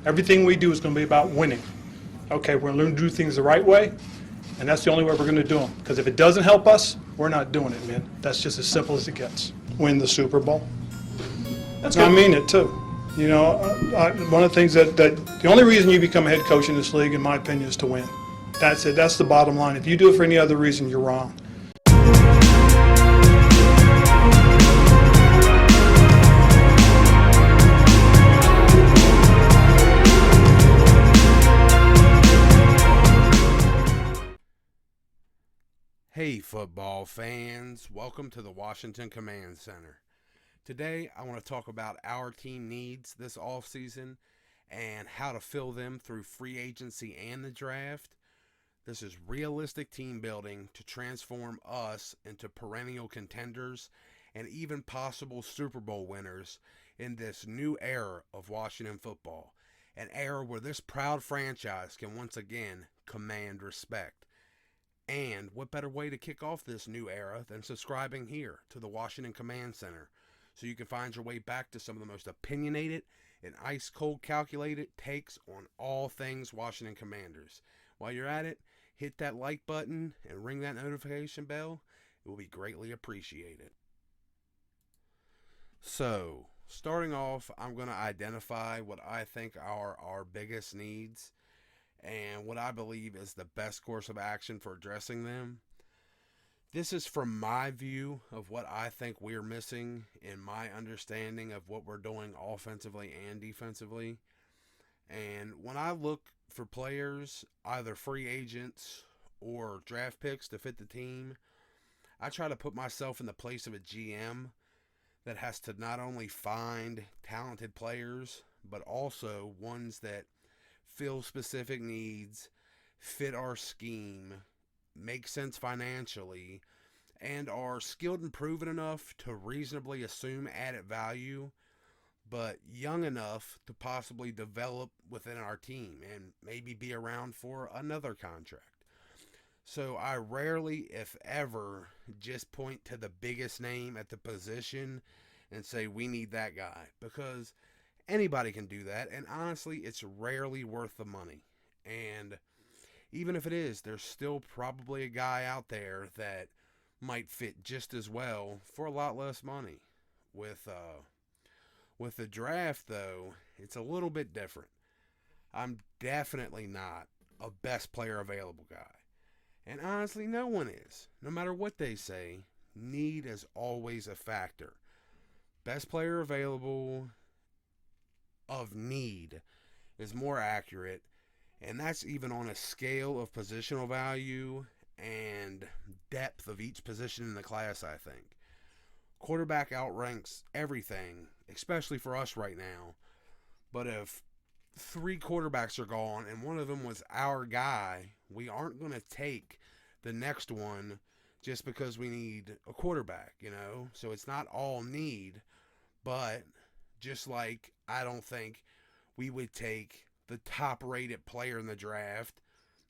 Everything we do is going to be about winning. Okay, we're going to learn to do things the right way, and that's the only way we're going to do them. Because if it doesn't help us, we're not doing it, man. That's just as simple as it gets. Win the Super Bowl. That's I good. mean it too. You know, one of the things that the only reason you become a head coach in this league, in my opinion, is to win. That's it. That's the bottom line. If you do it for any other reason, you're wrong. Hey football fans, welcome to the Washington Command Center. Today I want to talk about our team needs this offseason and how to fill them through free agency and the draft. This is realistic team building to transform us into perennial contenders and even possible Super Bowl winners in this new era of Washington football, an era where this proud franchise can once again command respect. And what better way to kick off this new era than subscribing here to the Washington Command Center so you can find your way back to some of the most opinionated and ice-cold calculated takes on all things Washington Commanders. While you're at it, hit that like button and ring that notification bell. It will be greatly appreciated. So, starting off, I'm going to identify what I think are our biggest needs and what I believe is the best course of action for addressing them. This is from my view of what I think we're missing in my understanding of what we're doing offensively and defensively. And when I look for players, either free agents or draft picks to fit the team, I try to put myself in the place of a GM that has to not only find talented players, but also ones that fill specific needs, fit our scheme, make sense financially, and are skilled and proven enough to reasonably assume added value, but young enough to possibly develop within our team and maybe be around for another contract. So I rarely, if ever, just point to the biggest name at the position and say we need that guy, because anybody can do that, and honestly, it's rarely worth the money. And even if it is, there's still probably a guy out there that might fit just as well for a lot less money. With the draft, though, it's a little bit different. I'm definitely not a best player available guy. And honestly, no one is. No matter what they say, need is always a factor. Best player available of need is more accurate, and that's even on a scale of positional value and depth of each position in the class. I think quarterback outranks everything, especially for us right now. But if 3 quarterbacks are gone and one of them was our guy, we aren't going to take the next one just because we need a quarterback, So it's not all need, but just like I don't think we would take the top-rated player in the draft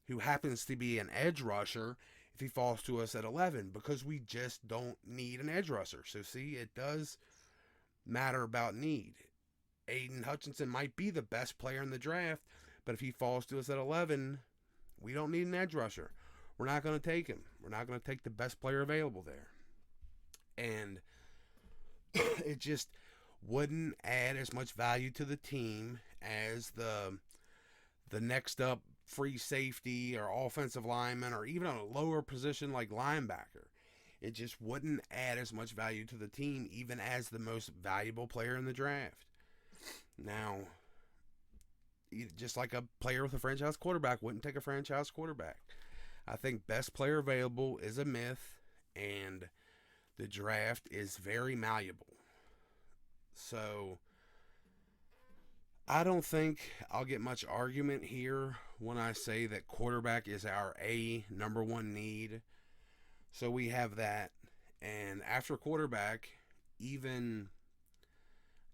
who happens to be an edge rusher if he falls to us at 11, because we just don't need an edge rusher. So see, it does matter about need. Aiden Hutchinson might be the best player in the draft, but if he falls to us at 11, we don't need an edge rusher. We're not going to take him. We're not going to take the best player available there. And it just wouldn't add as much value to the team as the next up free safety or offensive lineman or even a lower position like linebacker. It just wouldn't add as much value to the team even as the most valuable player in the draft. Now, just like a player with a franchise quarterback wouldn't take a franchise quarterback. I think best player available is a myth, and the draft is very malleable. So I don't think I'll get much argument here when I say that quarterback is our number one need. So we have that. And after quarterback, even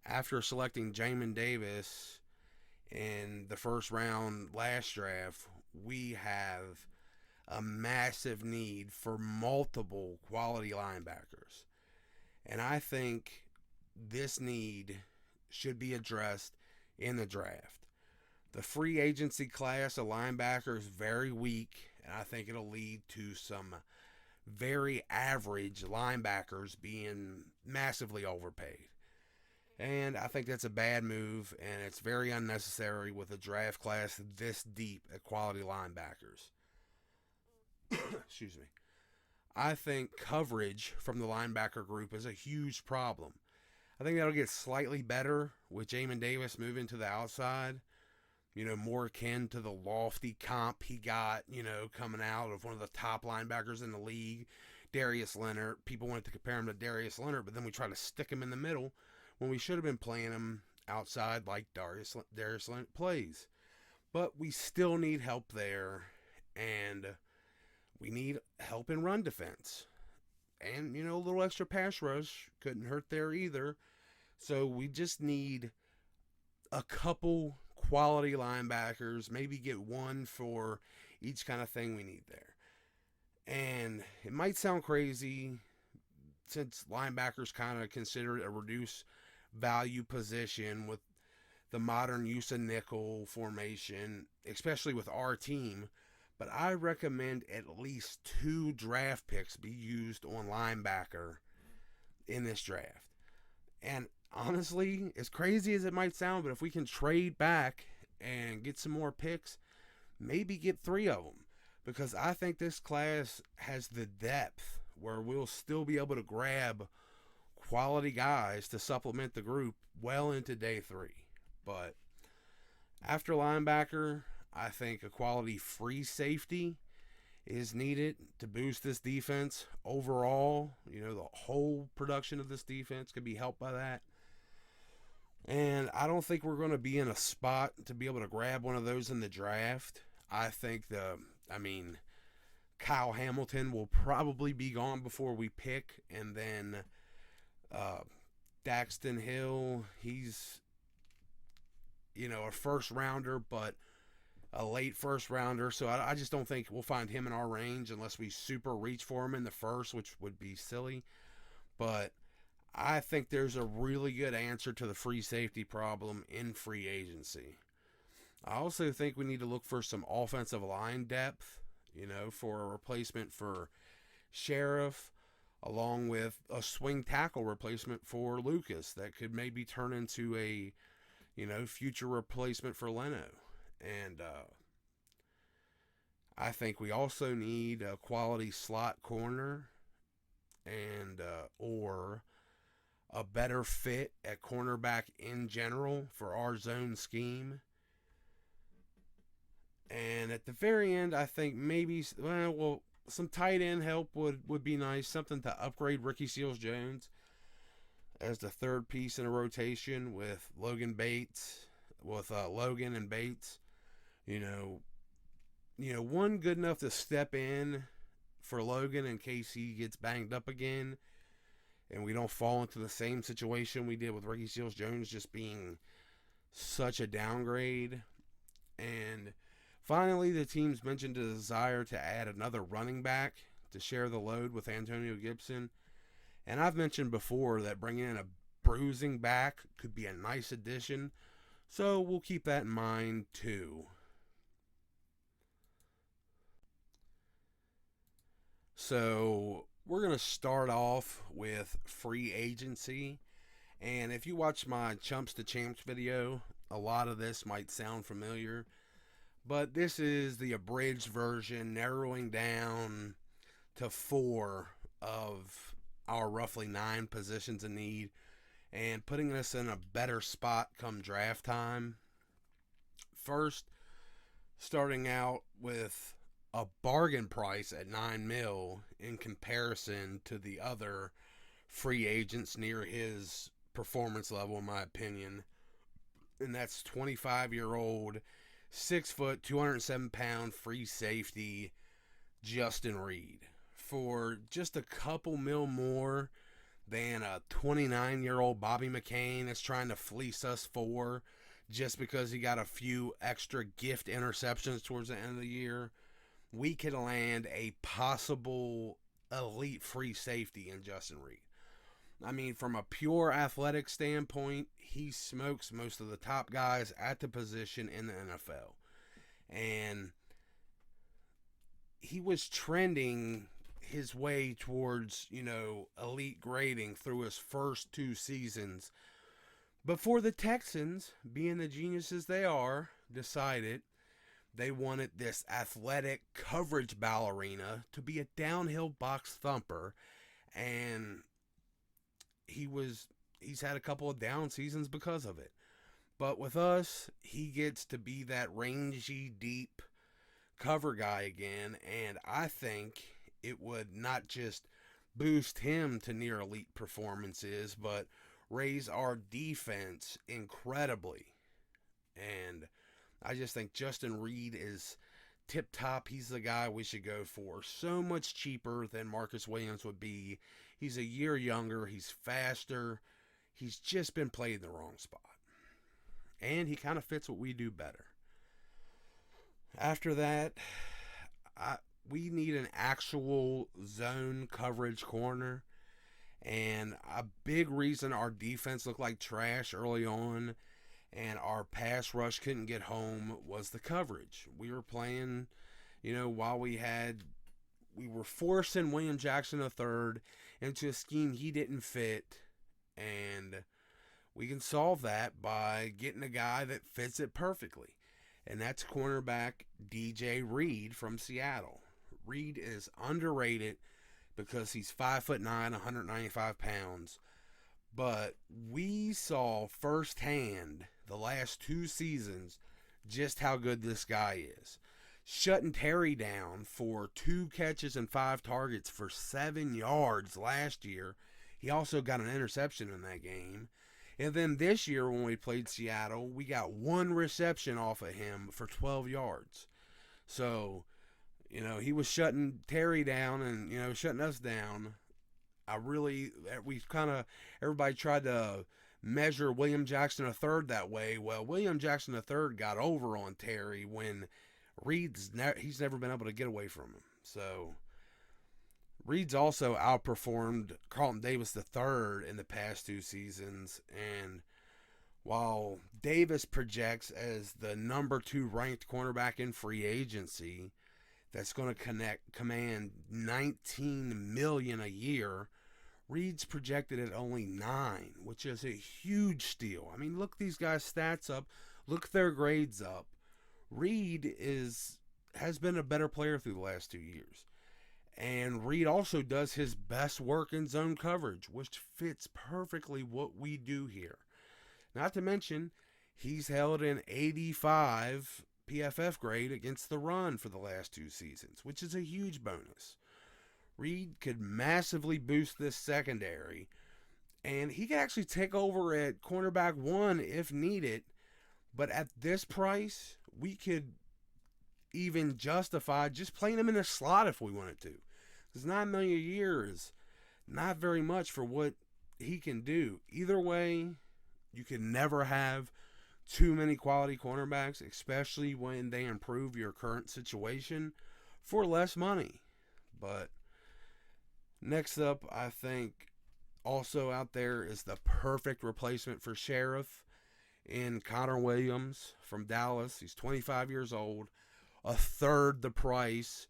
after selecting Jamin Davis in the first round last draft, we have a massive need for multiple quality linebackers. And I think this need should be addressed in the draft. The free agency class of linebackers is very weak, and I think it'll lead to some very average linebackers being massively overpaid. And I think that's a bad move, and it's very unnecessary with a draft class this deep at quality linebackers. Excuse me. I think coverage from the linebacker group is a huge problem. I think that'll get slightly better with Jamin Davis moving to the outside. More akin to the lofty comp he got, coming out of one of the top linebackers in the league, Darius Leonard. People wanted to compare him to Darius Leonard, but then we tried to stick him in the middle when we should have been playing him outside like Darius Leonard plays. But we still need help there, and we need help in run defense. And, a little extra pass rush couldn't hurt there either. So we just need a couple quality linebackers, maybe get one for each kind of thing we need there. And it might sound crazy since linebackers kind of consider it a reduced value position with the modern use of nickel formation, especially with our team. But I recommend at least 2 draft picks be used on linebacker in this draft. And honestly, as crazy as it might sound, but if we can trade back and get some more picks, maybe get 3 of them. Because I think this class has the depth where we'll still be able to grab quality guys to supplement the group well into day 3. But after linebacker, I think a quality free safety is needed to boost this defense overall. The whole production of this defense could be helped by that. And I don't think we're going to be in a spot to be able to grab one of those in the draft. I think Kyle Hamilton will probably be gone before we pick. And then Daxton Hill, he's, a first rounder, but a late first rounder. So I just don't think we'll find him in our range unless we super reach for him in the first, which would be silly. But I think there's a really good answer to the free safety problem in free agency. I also think we need to look for some offensive line depth, for a replacement for Sheriff, along with a swing tackle replacement for Lucas that could maybe turn into a, future replacement for Leno. And I think we also need a quality slot corner and or a better fit at cornerback in general for our zone scheme. And at the very end, I think maybe, some tight end help would be nice. Something to upgrade Ricky Seals-Jones as the third piece in a rotation with Logan and Bates. One good enough to step in for Logan in case he gets banged up again and we don't fall into the same situation we did with Ricky Seals-Jones just being such a downgrade. And finally, the team's mentioned a desire to add another running back to share the load with Antonio Gibson. And I've mentioned before that bringing in a bruising back could be a nice addition. So we'll keep that in mind too. So we're going to start off with free agency. And if you watch my Chumps to Champs video, a lot of this might sound familiar. But this is the abridged version, narrowing down to 4 of our roughly 9 positions in need and putting us in a better spot come draft time. First, starting out with a bargain price at $9 million in comparison to the other free agents near his performance level, in my opinion. And that's 25-year-old, 6 foot, 207 pound free safety Justin Reed for just a couple mil more than a 29-year-old Bobby McCain that's trying to fleece us for just because he got a few extra gift interceptions towards the end of the year. We could land a possible elite free safety in Justin Reed. I mean, from a pure athletic standpoint, he smokes most of the top guys at the position in the NFL. And he was trending his way towards, elite grading through his first 2 seasons before the Texans, being the geniuses they are, decided they wanted this athletic coverage ballerina to be a downhill box thumper. And he's had a couple of down seasons because of it. But with us, he gets to be that rangy, deep cover guy again, and I think it would not just boost him to near elite performances, but raise our defense incredibly. And I just think Justin Reed is tip top. He's the guy we should go for. So much cheaper than Marcus Williams would be. He's a year younger. He's faster. He's just been played in the wrong spot. And he kind of fits what we do better. After that, we need an actual zone coverage corner. And a big reason our defense looked like trash early on and our pass rush couldn't get home was the coverage. We were playing, while we were forcing William Jackson III into a scheme he didn't fit. And we can solve that by getting a guy that fits it perfectly. And that's cornerback DJ Reed from Seattle. Reed is underrated because he's 5'9", 195 pounds. But we saw firsthand the last 2 seasons just how good this guy is. Shutting Terry down for 2 catches and 5 targets for 7 yards last year. He also got an interception in that game. And then this year when we played Seattle, we got 1 reception off of him for 12 yards. So, he was shutting Terry down and, shutting us down. Everybody tried to measure William Jackson III that way. Well, William Jackson III got over on Terry when he's never been able to get away from him. So, Reed's also outperformed Carlton Davis III in the past 2 seasons. And while Davis projects as the number 2 ranked cornerback in free agency, that's going to command $19 million a year, Reed's projected at only 9, which is a huge steal. I mean, look these guys' stats up. Look their grades up. Reed has been a better player through the last 2 years. And Reed also does his best work in zone coverage, which fits perfectly what we do here. Not to mention, he's held an 85 PFF grade against the run for the last 2 seasons, which is a huge bonus. Reed could massively boost this secondary, and he could actually take over at cornerback 1 if needed. But at this price, we could even justify just playing him in a slot if we wanted to. Because $9 million a year is not very much for what he can do. Either way, you can never have too many quality cornerbacks, especially when they improve your current situation for less money. But next up, I think also out there is the perfect replacement for Sheriff in Connor Williams from Dallas. He's 25 years old, a third the price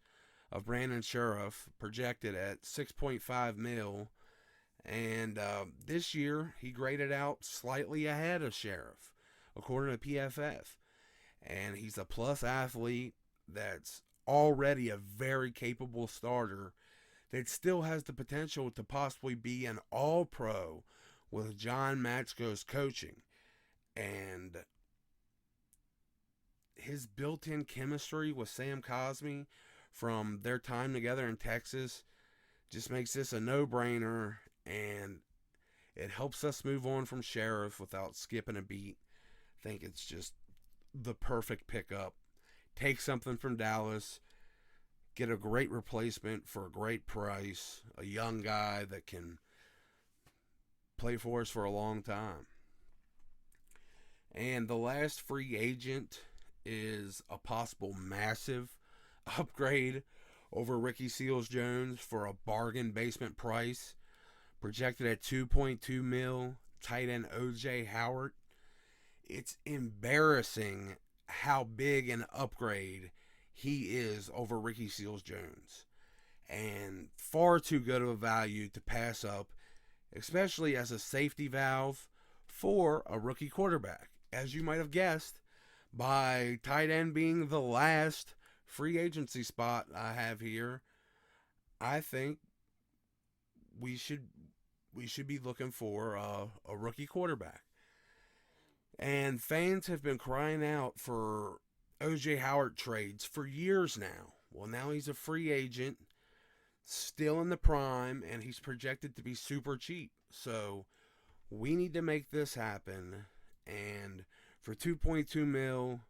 of Brandon Sheriff, projected at $6.5 million. And this year, he graded out slightly ahead of Sheriff, according to PFF. And he's a plus athlete that's already a very capable starter that still has the potential to possibly be an all-pro with John Matsko's coaching. And his built-in chemistry with Sam Cosmi from their time together in Texas just makes this a no-brainer, and it helps us move on from Sheriff without skipping a beat. I think it's just the perfect pickup. Take something from Dallas, get a great replacement for a great price, a young guy that can play for us for a long time. And the last free agent is a possible massive upgrade over Ricky Seals-Jones for a bargain basement price. projected at 2.2 mil. Tight end OJ Howard. It's embarrassing how big an upgrade he is over Ricky Seals-Jones, and far too good of a value to pass up, especially as a safety valve for a rookie quarterback. As you might have guessed, by tight end being the last free agency spot I have here, I think we should be looking for a rookie quarterback. And fans have been crying out for OJ Howard trades for years now. Well, now he's a free agent, still in the prime, and he's projected to be super cheap. So we need to make this happen. And for 2.2 mil,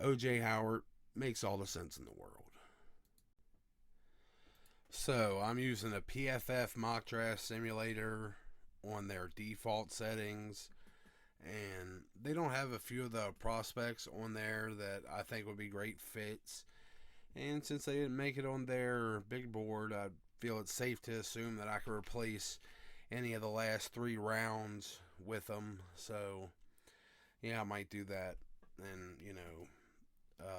OJ Howard makes all the sense in the world. So I'm using a PFF mock draft simulator on their default settings, and they don't have a few of the prospects on there that I think would be great fits. And since they didn't make it on their big board, I feel it's safe to assume that I could replace any of the last 3 rounds with them. So yeah, I might do that and,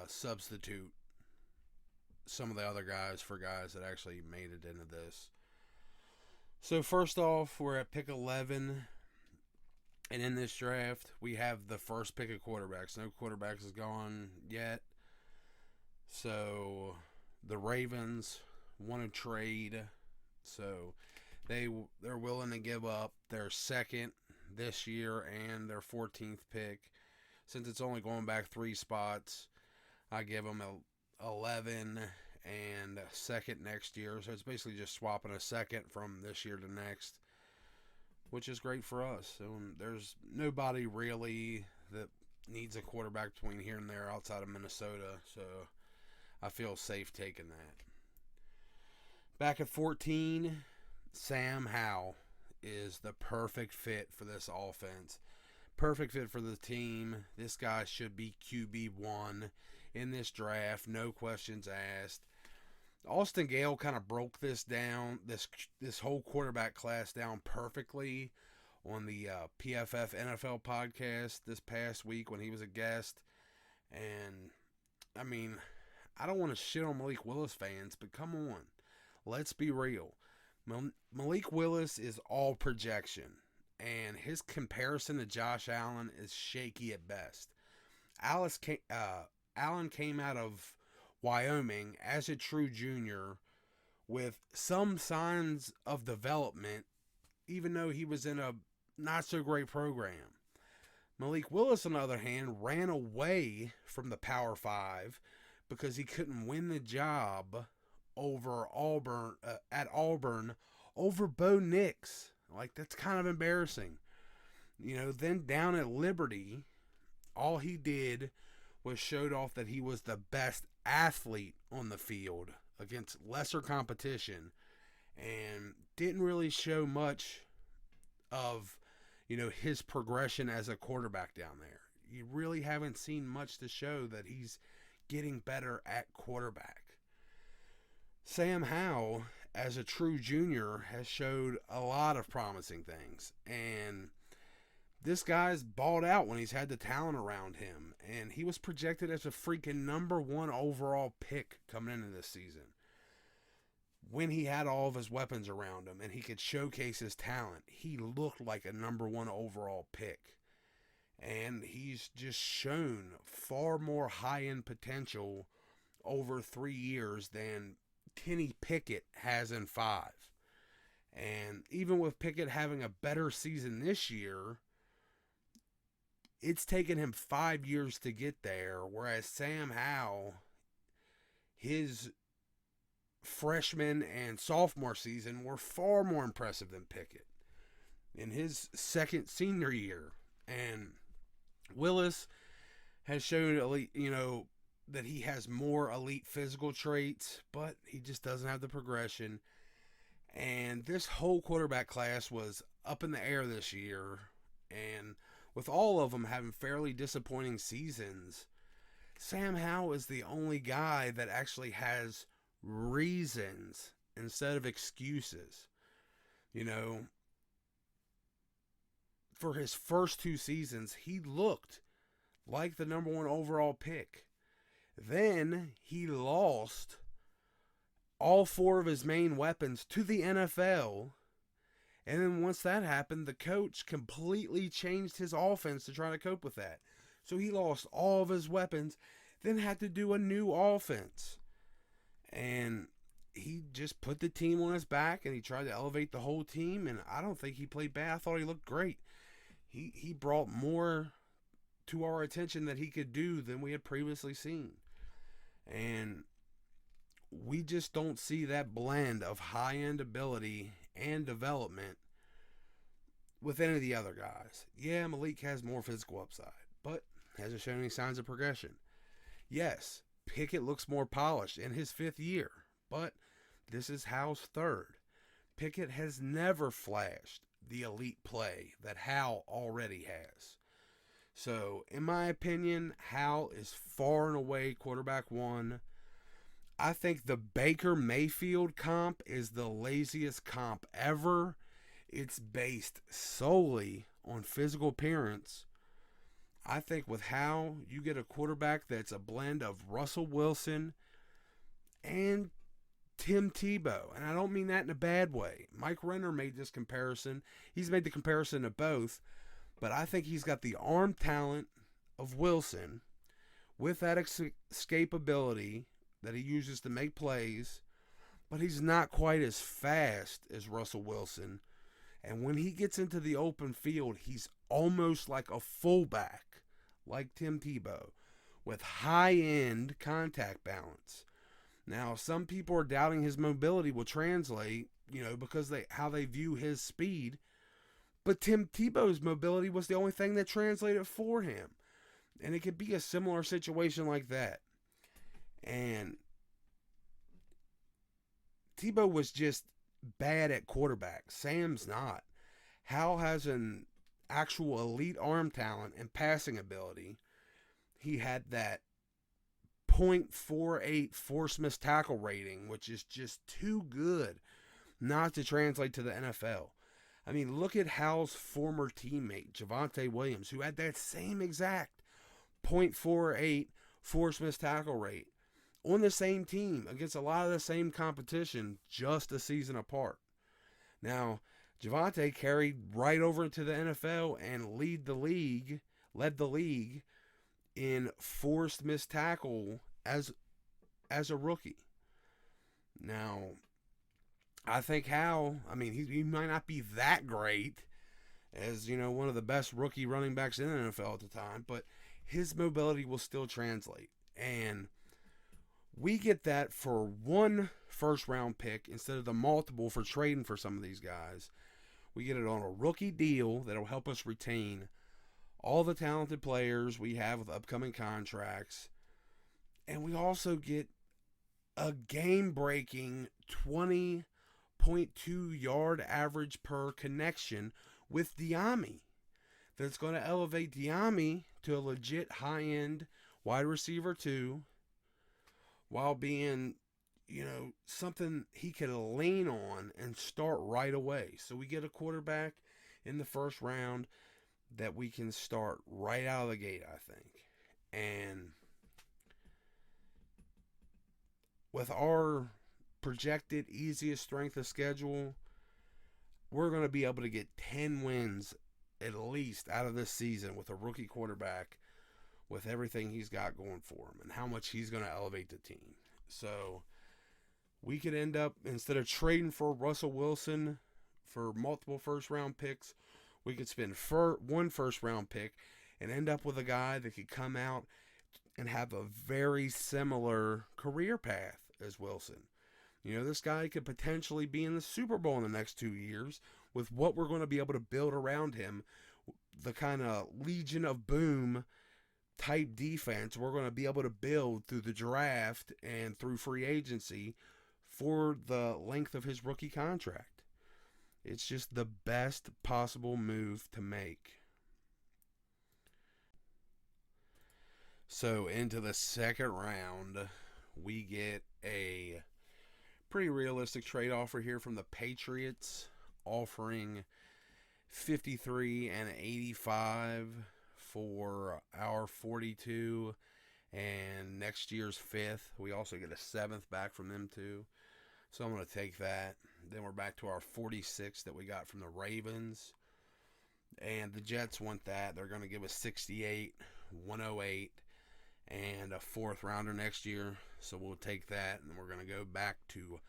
substitute some of the other guys for guys that actually made it into this. So first off, we're at pick 11. And in this draft, we have the first pick of quarterbacks. No quarterbacks is gone yet. So the Ravens want to trade. So they're willing to give up their second this year and their 14th pick. Since it's only going back 3 spots, I give them 11 and a second next year. So it's basically just swapping a second from this year to next, which is great for us. So there's nobody really that needs a quarterback between here and there outside of Minnesota. So I feel safe taking that. Back at 14, Sam Howell is the perfect fit for this offense. Perfect fit for the team. This guy should be QB1 in this draft, no questions asked. Austin Gale kind of broke this down, this whole quarterback class down perfectly on the PFF NFL podcast this past week when he was a guest. And, I mean, I don't want to shit on Malik Willis fans, but come on. Let's be real. Malik Willis is all projection, and his comparison to Josh Allen is shaky at best. Allen came out of Wyoming as a true junior with some signs of development, even though he was in a not so great program. Malik Willis, on the other hand, ran away from the Power 5 because he couldn't win the job over at Auburn over Bo Nix. Like, that's kind of embarrassing. Then down at Liberty, all he did was showed off that he was the best athlete on the field against lesser competition, and didn't really show much of, his progression as a quarterback down there. You really haven't seen much to show that he's getting better at quarterback. Sam Howell, as a true junior, has showed a lot of promising things, and this guy's balled out when he's had the talent around him, and he was projected as a freaking number 1 overall pick coming into this season. When he had all of his weapons around him and he could showcase his talent, he looked like a number 1 overall pick. And he's just shown far more high-end potential over 3 years than Kenny Pickett has in 5. And even with Pickett having a better season this year, it's taken him 5 years to get there, whereas Sam Howell, his freshman and sophomore season were far more impressive than Pickett in his second senior year. And Willis has shown elite, that he has more elite physical traits, but he just doesn't have the progression. And this whole quarterback class was up in the air this year, and with all of them having fairly disappointing seasons, Sam Howell is the only guy that actually has reasons instead of excuses. You know, for his first 2 seasons, he looked like the number one overall pick. Then he lost all four of his main weapons to the NFL. And then once that happened, the coach completely changed his offense to try to cope with that. So he lost all of his weapons, then had to do a new offense. And he just put the team on his back and he tried to elevate the whole team. And I don't think he played bad. I thought he looked great. He brought more to our attention that he could do than we had previously seen. And we just don't see that blend of high-end ability and development with any of the other guys. Yeah, Malik has more physical upside, but hasn't shown any signs of progression. Yes, Pickett looks more polished in his 5th year, but this is Howell's 3rd. Pickett has never flashed the elite play that Howell already has. So, in my opinion, Howell is far and away quarterback 1. I think the Baker Mayfield comp is the laziest comp ever. It's based solely on physical appearance. I think with Howell, you get a quarterback that's a blend of Russell Wilson and Tim Tebow. And I don't mean that in a bad way. Mike Renner made this comparison. He's made the comparison of both. But I think he's got the arm talent of Wilson with that escapability that he uses to make plays, but he's not quite as fast as Russell Wilson. And when he gets into the open field, he's almost like a fullback, like Tim Tebow, with high-end contact balance. Now, some people are doubting his mobility will translate, because how they view his speed. But Tim Tebow's mobility was the only thing that translated for him. And it could be a similar situation like that. And Tebow was just bad at quarterback. Sam's not. Howell has an actual elite arm talent and passing ability. He had that .48 force missed tackle rating, which is just too good not to translate to the NFL. I mean, look at Howell's former teammate, Javonte Williams, who had that same exact .48 force missed tackle rate on the same team against a lot of the same competition just a season apart. Now, Javonte carried right over into the NFL and led the league in forced missed tackle as a rookie. Now, I think Howell, he might not be that great as, one of the best rookie running backs in the NFL at the time, but his mobility will still translate. And we get that for 1 first-round pick instead of the multiple for trading for some of these guys. We get it on a rookie deal that will help us retain all the talented players we have with upcoming contracts. And we also get a game-breaking 20.2 yard average per connection with Diami. That's going to elevate Diami to a legit high-end wide receiver 2 while being, something he could lean on and start right away. So we get a quarterback in the first round that we can start right out of the gate, I think. And with our projected easiest strength of schedule, we're going to be able to get 10 wins at least out of this season with a rookie quarterback, with everything he's got going for him and how much he's going to elevate the team. So we could end up, instead of trading for Russell Wilson for multiple first-round picks, we could spend 1 first-round pick and end up with a guy that could come out and have a very similar career path as Wilson. This guy could potentially be in the Super Bowl in the next 2 years with what we're going to be able to build around him, the kind of Legion of Boom type defense we're going to be able to build through the draft and through free agency for the length of his rookie contract. It's just the best possible move to make. So into the second round, we get a pretty realistic trade offer here from the Patriots. offering 53 and 85 for our 42 and next year's 5th. We also get a 7th back from them too. So I'm going to take that. Then we're back to our 46 that we got from the Ravens. And the Jets want that. They're going to give us 68, 108, and a 4th rounder next year. So we'll take that. And we're going to go back to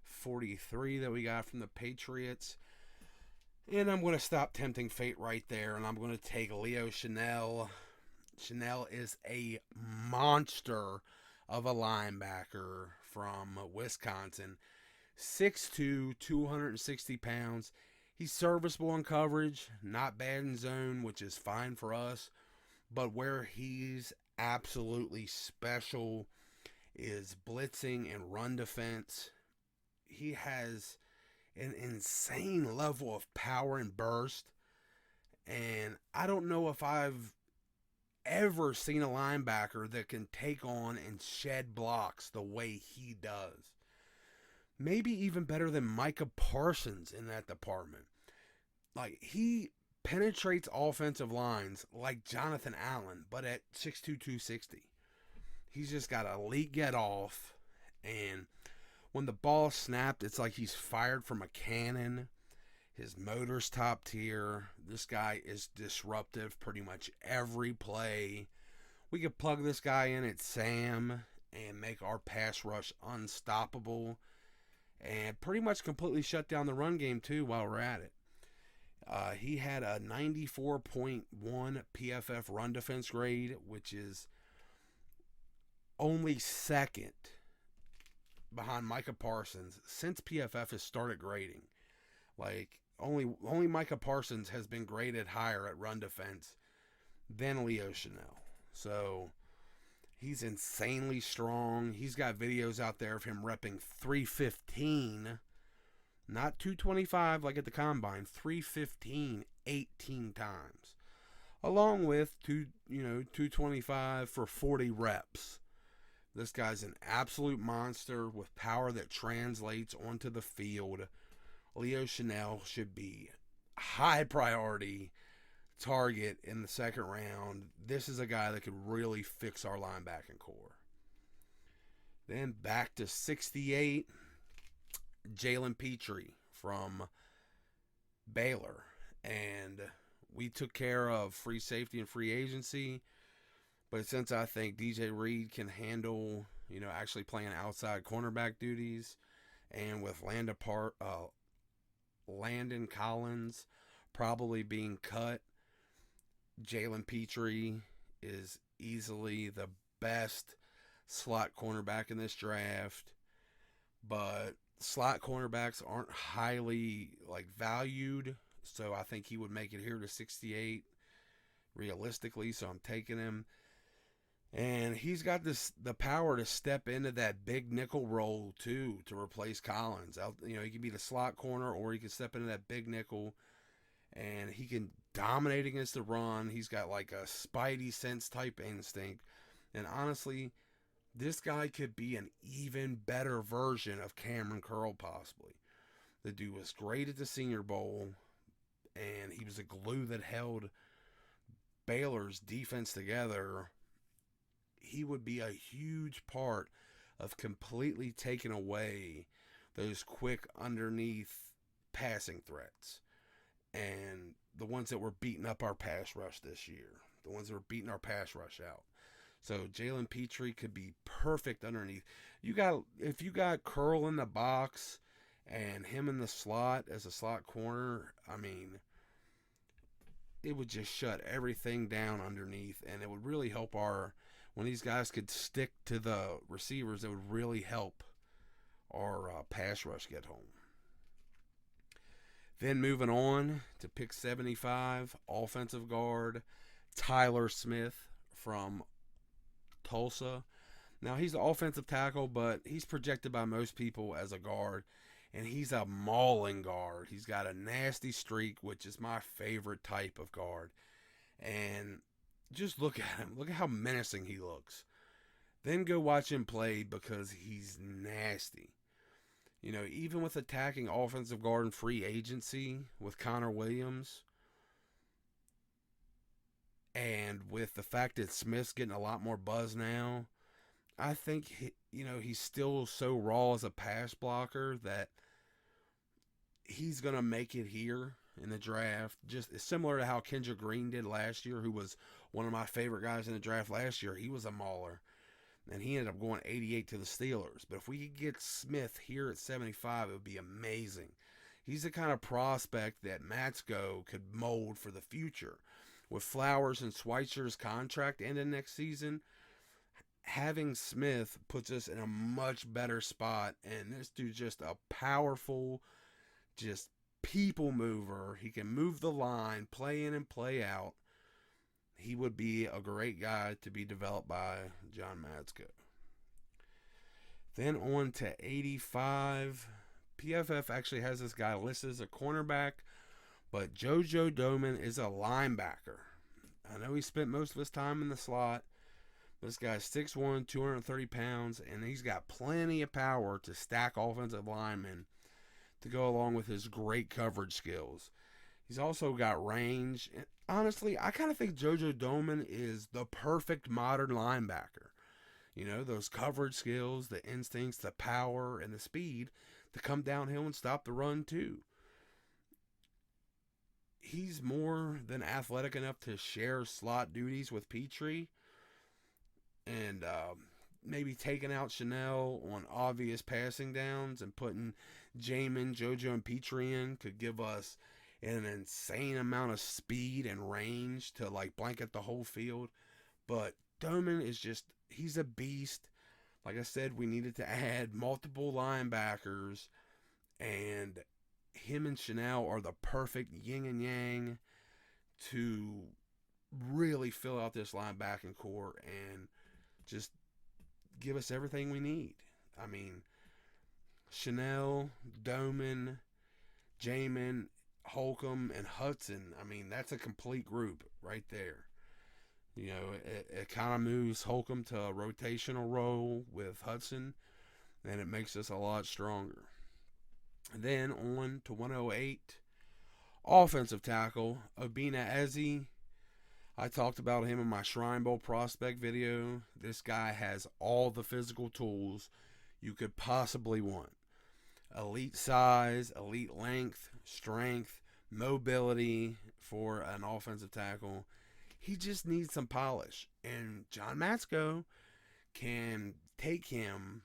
43 that we got from the Patriots. And I'm going to stop tempting fate right there. And I'm going to take Leo Chanel. Chanel is a monster of a linebacker from Wisconsin. 6'2", 260 pounds. He's serviceable in coverage, not bad in zone, which is fine for us. But where he's absolutely special is blitzing and run defense. He has an insane level of power and burst. And I don't know if I've ever seen a linebacker that can take on and shed blocks the way he does. Maybe even better than Micah Parsons in that department. Like, he penetrates offensive lines like Jonathan Allen, but at 6'2", 260. He's just got elite get off, and when the ball snapped, it's like he's fired from a cannon. His motor's top tier. This guy is disruptive pretty much every play. We could plug this guy in at Sam and make our pass rush unstoppable and pretty much completely shut down the run game too while we're at it. He had a 94.1 PFF run defense grade, which is only second behind Micah Parsons since PFF has started grading. Like, only Micah Parsons has been graded higher at run defense than Leo Chanel. So he's insanely strong. He's got videos out there of him repping 315, not 225 like at the combine, 315 18 times, along with 225 for 40 reps. This guy's an absolute monster with power that translates onto the field. Leo Chanel should be high priority target in the second round. This is a guy that could really fix our linebacking core. Then back to 68, Jalen Petrie from Baylor. And we took care of free safety and free agency. But since I think DJ Reed can handle, actually playing outside cornerback duties, and with Landon Collins probably being cut, Jalen Petrie is easily the best slot cornerback in this draft. But slot cornerbacks aren't highly valued, so I think he would make it here to 68 realistically, so I'm taking him. And he's got the power to step into that big nickel role too to replace Collins. He can be the slot corner, or he can step into that big nickel, and he can dominate against the run. He's got like a spidey sense type instinct. And honestly, this guy could be an even better version of Cameron Curl possibly. The dude was great at the Senior Bowl, and he was the glue that held Baylor's defense together. He would be a huge part of completely taking away those quick underneath passing threats and the ones that were beating up our pass rush this year, the ones that were beating our pass rush out. So Jalen Petrie could be perfect underneath. If you got Curl in the box and him in the slot as a slot corner, it would just shut everything down underneath, and it would really help when these guys could stick to the receivers, it would really help our pass rush get home. Then moving on to pick 75, offensive guard, Tyler Smith from Tulsa. Now, he's an offensive tackle, but he's projected by most people as a guard, and he's a mauling guard. He's got a nasty streak, which is my favorite type of guard. And just look at him. Look at how menacing he looks. Then go watch him play because he's nasty. Even with attacking offensive guard and free agency with Connor Williams, and with the fact that Smith's getting a lot more buzz now, I think he's still so raw as a pass blocker that he's gonna make it here in the draft. Just similar to how Kendrick Green did last year, who was one of my favorite guys in the draft last year. He was a mauler, and he ended up going 88 to the Steelers. But if we could get Smith here at 75, it would be amazing. He's the kind of prospect that Matsko could mold for the future. With Flowers and Schweitzer's contract ending next season, having Smith puts us in a much better spot. And this dude's just a powerful, just people mover. He can move the line, play in and play out. He would be a great guy to be developed by John Matsko. Then on to 85. PFF actually has this guy listed as a cornerback, but Jojo Domann is a linebacker. I know he spent most of his time in the slot. This guy's 6'1", 230 pounds, and he's got plenty of power to stack offensive linemen to go along with his great coverage skills. He's also got range. And honestly, I kind of think Jojo Domann is the perfect modern linebacker. Those coverage skills, the instincts, the power, and the speed to come downhill and stop the run too. He's more than athletic enough to share slot duties with Petrie, and maybe taking out Chanel on obvious passing downs and putting Jamin, Jojo, and Petrie in could give us an insane amount of speed and range to blanket the whole field. But Domann is he's a beast. Like I said, we needed to add multiple linebackers, and him and Chanel are the perfect yin and yang to really fill out this linebacking core and just give us everything we need. I mean, Chanel, Domann, Jamin, Holcomb, and Hudson. I mean, that's a complete group right there. It kind of moves Holcomb to a rotational role with Hudson, and it makes us a lot stronger. And then on to 108, offensive tackle, Obina Eze. I talked about him in my Shrine Bowl prospect video. This guy has all the physical tools you could possibly want. Elite size, elite length, strength, mobility for an offensive tackle. He just needs some polish. And John Matsko can take him,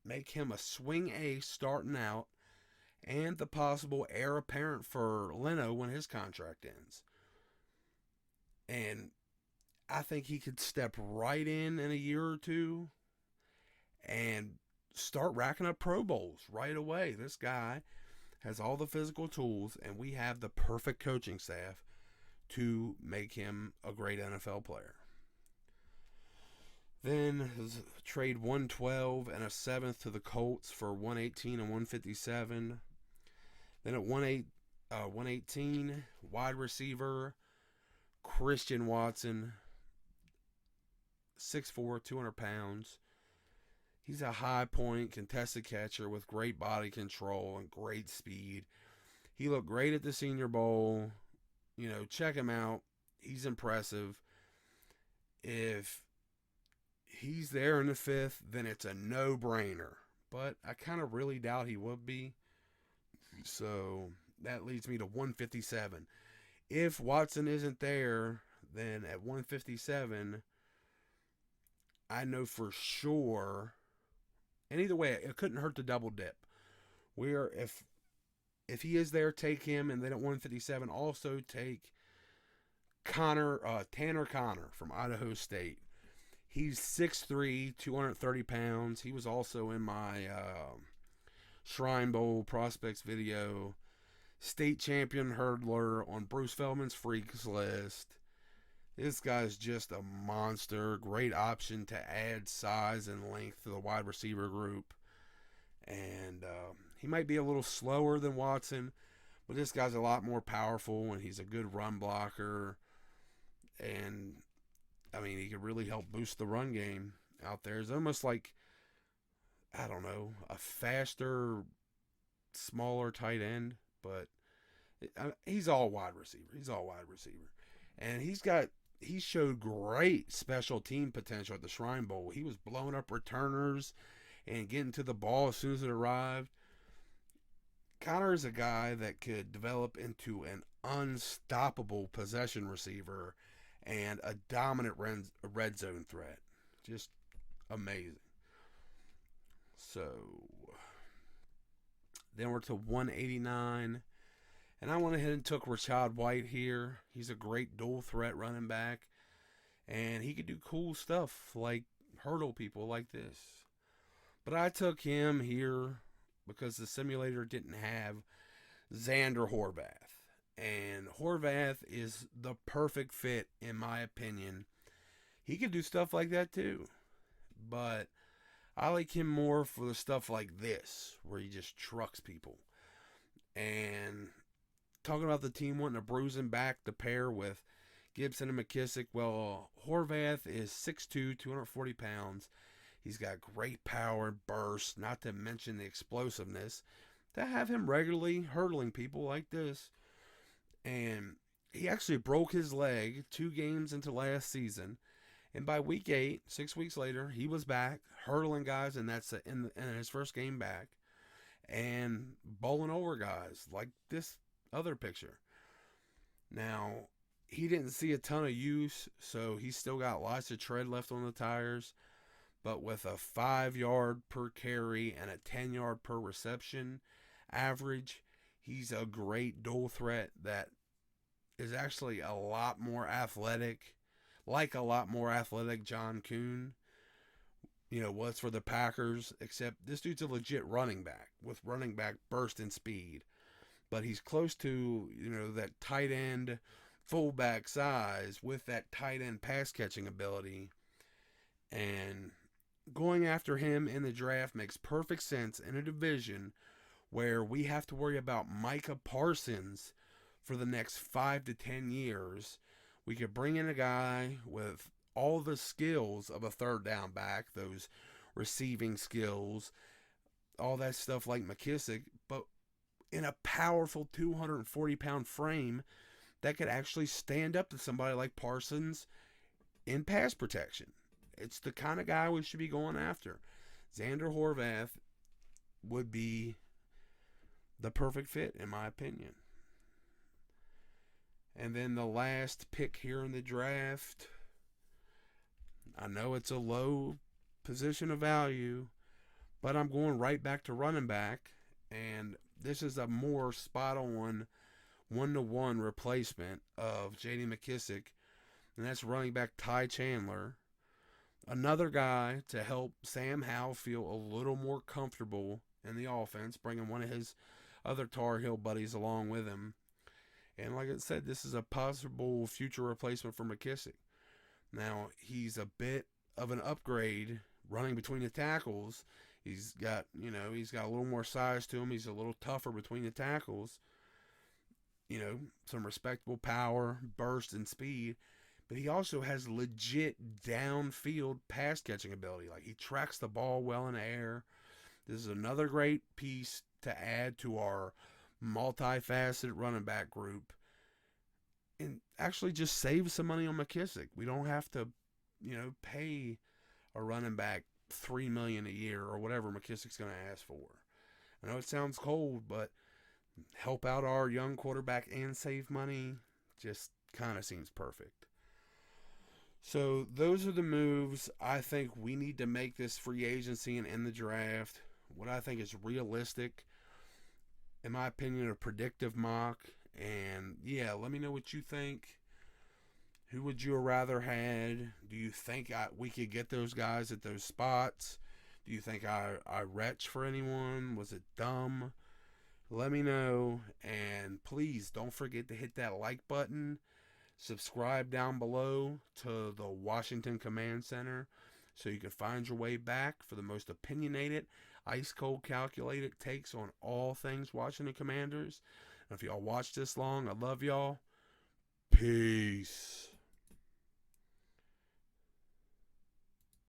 make him a swing ace starting out, and the possible heir apparent for Leno when his contract ends. And I think he could step right in a year or two and start racking up Pro Bowls right away. This guy has all the physical tools, and we have the perfect coaching staff to make him a great NFL player. Then trade 112 and a 7th to the Colts for 118 and 157. Then at 118, wide receiver Christian Watson, 6'4", 200 pounds. He's a high point contested catcher with great body control and great speed. He looked great at the Senior Bowl. Check him out. He's impressive. If he's there in the 5th, then it's a no-brainer. But I kind of really doubt he would be. So that leads me to 157. If Watson isn't there, then at 157, I know for sure. And either way, it couldn't hurt to double dip. If he is there, take him, and then at 157, also take Tanner Connor from Idaho State. He's 6'3", 230 pounds. He was also in my Shrine Bowl prospects video. State champion hurdler on Bruce Feldman's Freaks list. This guy's just a monster. Great option to add size and length to the wide receiver group. And he might be a little slower than Watson, but this guy's a lot more powerful, and he's a good run blocker. And, I mean, he could really help boost the run game out there. It's almost like, I don't know, a faster smaller tight end, but he's all wide receiver. And he showed great special team potential at the Shrine Bowl. He was blowing up returners and getting to the ball as soon as it arrived. Connor is a guy that could develop into an unstoppable possession receiver and a dominant red zone threat. Just amazing. So then we're to 189. And I went ahead and took Rachaad White here. He's a great dual threat running back. And he could do cool stuff like hurdle people like this. But I took him here because the simulator didn't have Zander Horvath. And Horvath is the perfect fit, in my opinion. He could do stuff like that too. But I like him more for the stuff like this, where he just trucks people. And talking about the team wanting a bruising back to pair with Gibson and McKissick, well, Horvath is 6'2", 240 pounds. He's got great power and burst, not to mention the explosiveness, to have him regularly hurdling people like this. And he actually broke his leg 2 games into last season. And by week 8, 6 weeks later, he was back hurdling guys, and that's in his first game back, and bowling over guys like this other picture. Now, he didn't see a ton of use, so he's still got lots of tread left on the tires. But with a 5-yard per carry and a 10-yard per reception average, he's a great dual threat that is actually a lot more athletic, like a lot more athletic John Kuhn, was for the Packers, except this dude's a legit running back with running back burst and speed. But he's close to, that tight end fullback size with that tight end pass catching ability. And going after him in the draft makes perfect sense in a division where we have to worry about Micah Parsons for the next 5 to 10 years. We could bring in a guy with all the skills of a third down back, those receiving skills, all that stuff like McKissick, but in a powerful 240-pound frame that could actually stand up to somebody like Parsons in pass protection. It's the kind of guy we should be going after. Zander Horvath would be the perfect fit, in my opinion. And then the last pick here in the draft, I know it's a low position of value, but I'm going right back to running back. And this is a more spot-on 1-to-1 replacement of J.D. McKissick, and that's running back Ty Chandler. Another guy to help Sam Howell feel a little more comfortable in the offense, bringing one of his other Tar Heel buddies along with him. And like I said, this is a possible future replacement for McKissick. Now, he's a bit of an upgrade running between the tackles. He's got a little more size to him. He's a little tougher between the tackles. Some respectable power, burst, and speed. But he also has legit downfield pass catching ability. Like, he tracks the ball well in the air. This is another great piece to add to our multifaceted running back group. And actually just save some money on McKissick. We don't have to, pay a running back $3 million a year or whatever McKissick's going to ask for. I know it sounds cold, but help out our young quarterback and save money just kind of seems perfect. So those are the moves I think we need to make this free agency and in the draft. What I think is realistic, in my opinion, a predictive mock. And yeah, let me know what you think. Who would you rather had? Do you think we could get those guys at those spots? Do you think I retched for anyone? Was it dumb? Let me know. And please don't forget to hit that like button. Subscribe down below to the Washington Command Center so you can find your way back for the most opinionated, ice-cold calculated takes on all things Washington Commanders. And if y'all watched this long, I love y'all. Peace.